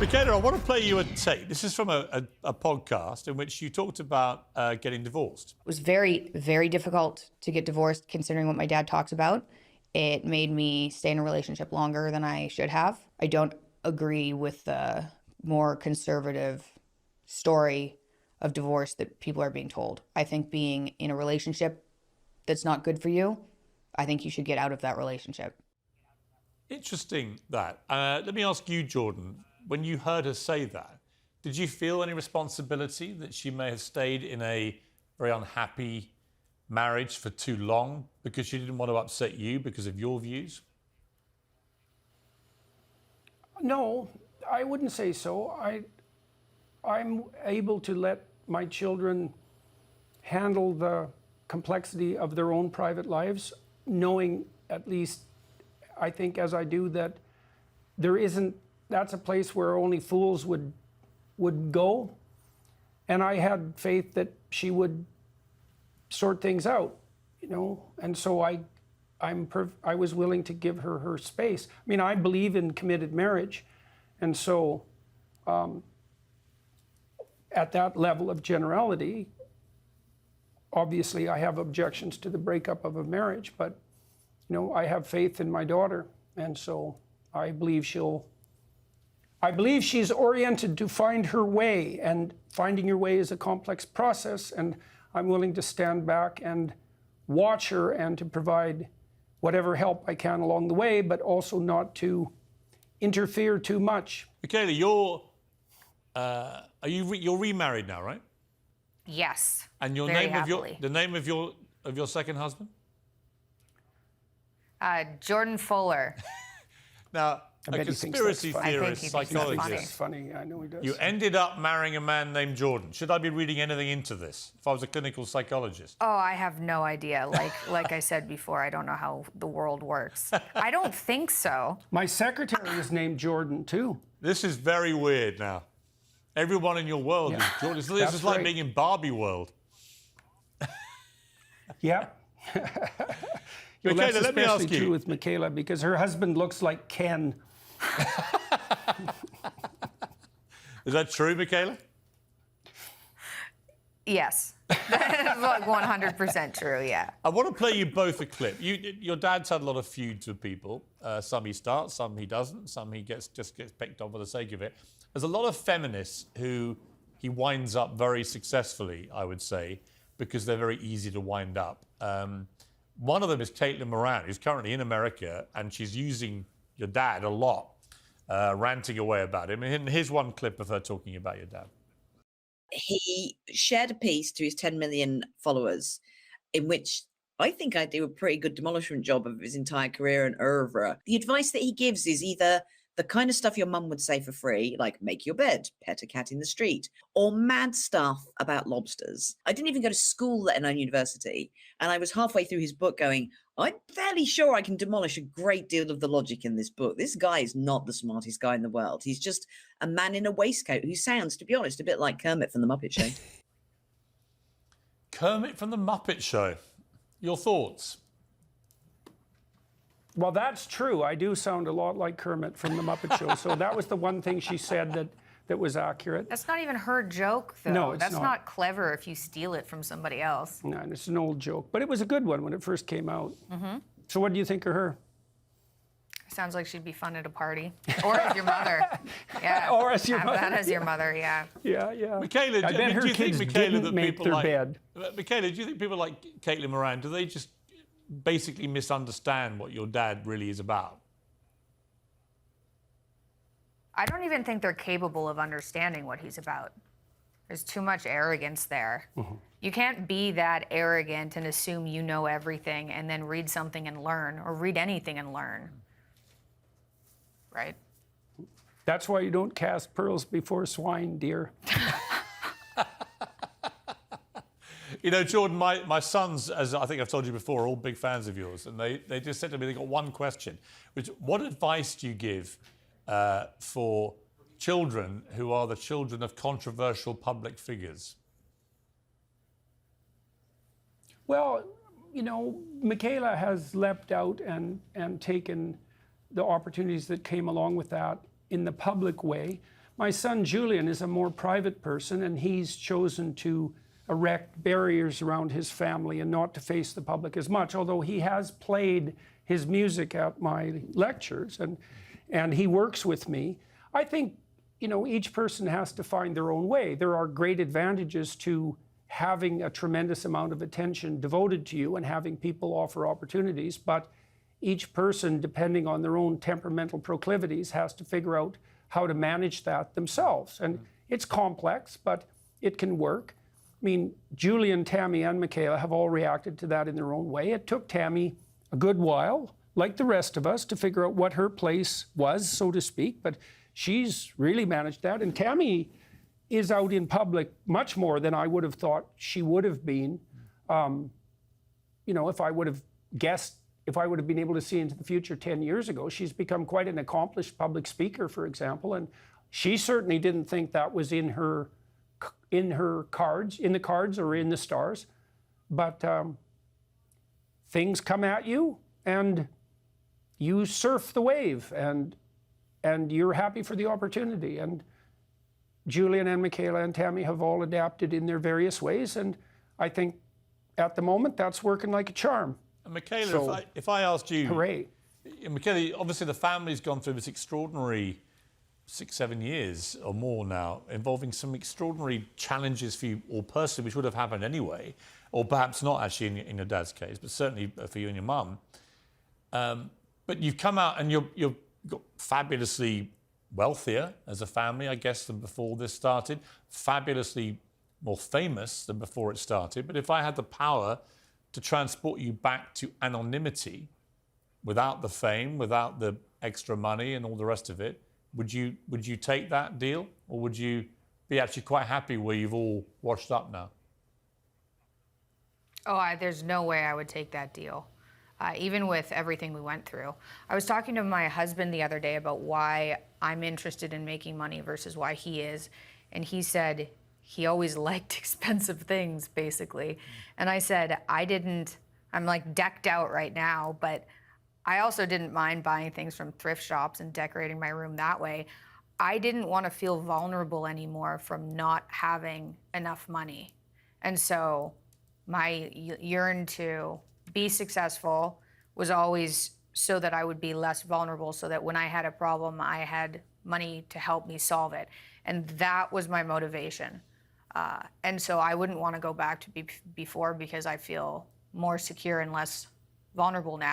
Michaela, I want to play you a tape. This is from a podcast in which you talked about getting divorced. It was very, very difficult to get divorced considering what my dad talks about. It made me stay in a relationship longer than I should have. I don't agree with the more conservative story of divorce that people are being told. I think being in a relationship that's not good for you, I think you should get out of that relationship. Interesting that. Let me ask you, Jordan, when you heard her say that, did you feel any responsibility that she may have stayed in a very unhappy marriage for too long because she didn't want to upset you because of your views? No, I wouldn't say so. I'm able to let my children handle the complexity of their own private lives, knowing at least, I think as I do, that that's a place where only fools would go. And I had faith that she would sort things out, you know, and so I was willing to give her space. I mean, I believe in committed marriage, and so at that level of generality, obviously I have objections to the breakup of a marriage, but you know, I have faith in my daughter, and so I believe she's oriented to find her way, and finding your way is a complex process, and I'm willing to stand back and watch her and to provide whatever help I can along the way, but also not to interfere too much. Michaela, you're remarried now, right? Yes. And the name of your second husband? Jordan Fuller. Now, a conspiracy theorist, psychologist. It's funny, I know he does. You ended up marrying a man named Jordan. Should I be reading anything into this if I was a clinical psychologist? Oh, I have no idea. Like I said before, I don't know how the world works. I don't think so. My secretary is named Jordan, too. This is very weird now. Everyone in your world is Jordan. This is like being in Barbie world. Yeah. Well, that's let me ask especially you. true with Michaela because her husband looks like Ken. Is that true, Michaela? Yes. That is like 100% true, yeah. I want to play you both a clip. Your dad's had a lot of feuds with people. Some he starts, some he doesn't, some he just gets picked on for the sake of it. There's a lot of feminists who he winds up very successfully, I would say, because they're very easy to wind up. One of them is Caitlin Moran, who's currently in America, and she's using your dad a lot, ranting away about him. And here's one clip of her talking about your dad. He shared a piece to his 10 million followers in which I think I do a pretty good demolishment job of his entire career and oeuvre. The advice that he gives is either the kind of stuff your mum would say for free, like make your bed, pet a cat in the street, or mad stuff about lobsters. I didn't even go to school at a university, and I was halfway through his book going, I'm fairly sure I can demolish a great deal of the logic in this book. This guy is not the smartest guy in the world. He's just a man in a waistcoat who sounds, to be honest, a bit like Kermit from the Muppet Show. Kermit from the Muppet Show. Your thoughts? Well, that's true. I do sound a lot like Kermit from the Muppet Show. So that was the one thing she said that was accurate. That's not even her joke, though. No, it's That's not. not clever if you steal it from somebody else. No, it's an old joke. But it was a good one when it first came out. Mm-hmm. So what do you think of her? Sounds like she'd be fun at a party. Or as your mother. Yeah. Or as your Have mother. that as your mother, yeah. Yeah, yeah. Michaela, I bet her do you kids think, Michaela, didn't that make people their like bed. Michaela, do you think people like Caitlin Moran, do they just basically misunderstand what your dad really is about? I don't even think they're capable of understanding what he's about. There's too much arrogance there. Mm-hmm. You can't be that arrogant and assume you know everything and then read something and learn, or read anything and learn. Right? That's why you don't cast pearls before swine, dear. You know, Jordan, my sons, as I think I've told you before, are all big fans of yours. And they just said to me, they got one question, which, what advice do you give for children who are the children of controversial public figures? Well, you know, Michaela has leapt out and taken the opportunities that came along with that in the public way. My son Julian is a more private person, and he's chosen to erect barriers around his family and not to face the public as much, although he has played his music at my lectures, and he works with me. I think, you know, each person has to find their own way. There are great advantages to having a tremendous amount of attention devoted to you and having people offer opportunities, but each person, depending on their own temperamental proclivities, has to figure out how to manage that themselves. And it's complex, but it can work. I mean, Julian, Tammy, and Michaela have all reacted to that in their own way. It took Tammy a good while, like the rest of us, to figure out what her place was, so to speak, but she's really managed that. And Tammy is out in public much more than I would have thought she would have been. You know, if I would have guessed, if I would have been able to see into the future 10 years ago, she's become quite an accomplished public speaker, for example, and she certainly didn't think that was in her cards, or in the stars. But things come at you, and you surf the wave, and you're happy for the opportunity. And Julian and Michaela and Tammy have all adapted in their various ways, and I think at the moment that's working like a charm. And Michaela, So, if I asked you, hooray. Michaela, obviously the family's gone through this extraordinary 6-7 years or more now, involving some extraordinary challenges for you all personally, which would have happened anyway, or perhaps not actually in your dad's case, but certainly for you and your mum. But you've come out and you've got fabulously wealthier as a family, I guess, than before this started, fabulously more famous than before it started. But if I had the power to transport you back to anonymity, without the fame, without the extra money and all the rest of it, would you take that deal, or would you be actually quite happy where you've all washed up now? Oh, there's no way I would take that deal, even with everything we went through. I was talking to my husband the other day about why I'm interested in making money versus why he is, and he said he always liked expensive things, basically. And I said, I'm like decked out right now, but I also didn't mind buying things from thrift shops and decorating my room that way. I didn't want to feel vulnerable anymore from not having enough money. And so my yearn to be successful was always so that I would be less vulnerable, so that when I had a problem, I had money to help me solve it. And that was my motivation. And so I wouldn't want to go back to before, because I feel more secure and less vulnerable now.